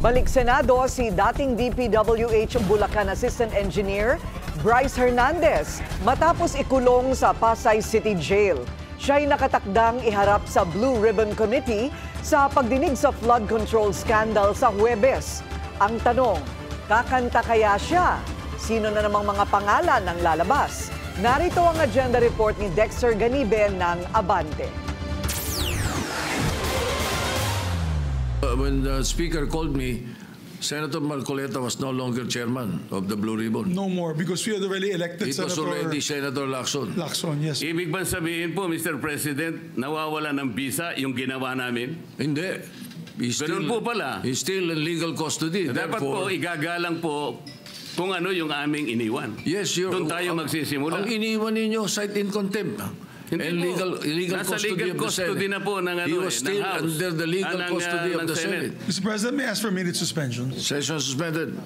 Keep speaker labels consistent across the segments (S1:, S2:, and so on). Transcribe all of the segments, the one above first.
S1: Balik Senado si dating DPWH Bulacan Assistant Engineer Bryce Hernandez matapos ikulong sa Pasay City Jail. Siya'y nakatakdang iharap sa Blue Ribbon Committee sa pagdinig sa flood control scandal sa Huwebes. Ang tanong, kakanta kaya siya? Sino na namang mga pangalan ang lalabas? Narito ang agenda report ni Dexter Ganibe ng Abante.
S2: When the speaker called me, Senator Marcoleta was no longer chairman of the Blue Ribbon.
S3: No more, because we had already elected
S2: It was already Senator Lacson.
S3: Lacson, yes.
S4: Ibig bang sabihin po, Mr. President, nawawala ng visa yung ginawa namin?
S2: Hindi.
S4: Ganun po pala.
S2: He's still in legal custody.
S4: Dapat po, igagalang po kung ano yung aming iniwan.
S2: Yes,
S4: doon tayo magsisimula.
S2: Ang iniwan ninyo, cite in contempt.
S4: Hindi po.
S2: Illegal
S4: Nasa
S2: custody
S4: legal
S2: of the
S4: custody
S2: Senate.
S4: na po ng,
S2: He was still
S4: ng House.
S2: under the legal custody of the Senate.
S3: Mr. President, may I ask for immediate suspension?
S2: Session suspended.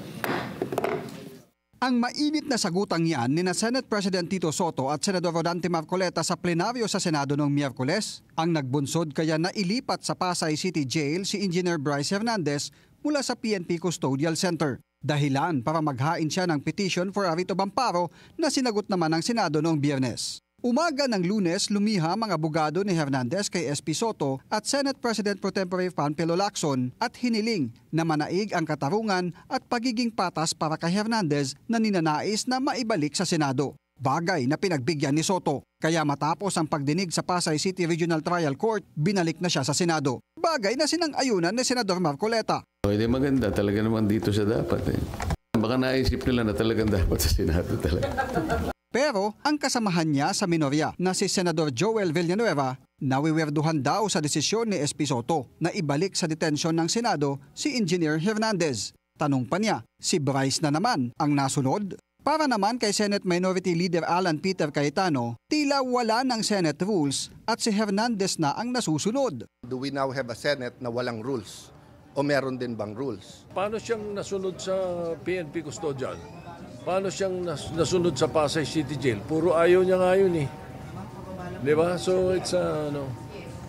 S5: Ang mainit na sagutang yan ni na Senate President Tito Soto at Senador Rodante Marcoleta sa plenaryo sa Senado noong Miyerkules ang nagbunsod kaya na ilipat sa Pasay City Jail si Engineer Bryce Hernandez mula sa PNP Custodial Center. Dahilan para maghain siya ng petition for a writ of amparo na sinagot naman ng Senado noong Biyernes. Umaga ng Lunes, lumiham ang abogado ni Hernandez kay SP Soto at Senate President Pro Tempore Panfilo Lacson at hiniling na manaig ang katarungan at pagiging patas para kay Hernandez na ninanais na maibalik sa Senado. Bagay na pinagbigyan ni Soto. Kaya matapos ang pagdinig sa Pasay City Regional Trial Court, binalik na siya sa Senado. Bagay na sinang-ayunan ni Senador Marcoleta.
S6: Hindi maganda, talaga naman dito siya dapat. Baka naisip nila na talagang dapat sa Senado talaga.
S5: Pero ang kasamahan niya sa minorya na si Senador Joel Villanueva, nawiwerduhan daw sa desisyon ni SP Soto na ibalik sa detensyon ng Senado si Engineer Hernandez. Tanong pa niya, si Bryce na naman ang nasunod? Para naman kay Senate Minority Leader Alan Peter Cayetano, tila wala ng Senate rules at si Hernandez na ang nasusunod.
S7: Do we now have a Senate na walang rules? O meron din bang rules?
S2: Paano siyang nasunod sa PNP Custodial? Paano siyang nasunod sa Pasay City Jail? Puro ayaw niya nga yun eh. Di ba? So it's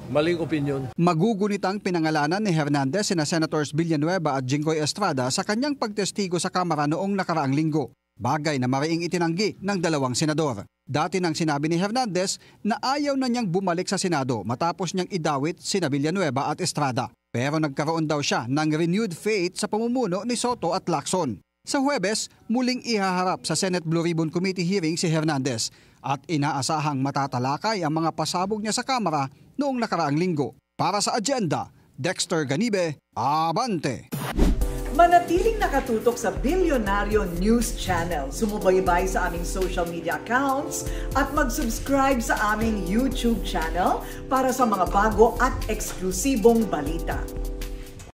S2: maling opinion.
S5: Magugunit ang pinangalanan ni Hernandez sina Senators Villanueva at Jinggoy Estrada sa kanyang pagtestigo sa Kamara noong nakaraang linggo. Bagay na mariing itinanggi ng dalawang senador. Dati nang sinabi ni Hernandez na ayaw na niyang bumalik sa Senado matapos niyang idawit sina Villanueva at Estrada. Pero nagkaroon daw siya ng renewed faith sa pamumuno ni Soto at Lacson. Sa Huwebes, muling ihaharap sa Senate Blue Ribbon Committee hearing si Hernandez at inaasahang matatalakay ang mga pasabog niya sa Kamara noong nakaraang linggo. Para sa agenda, Dexter Ganibe, Abante!
S1: Manatiling nakatutok sa Bilyonaryo News Channel. Sumubaybay sa aming social media accounts at mag-subscribe sa aming YouTube channel para sa mga bago at eksklusibong balita.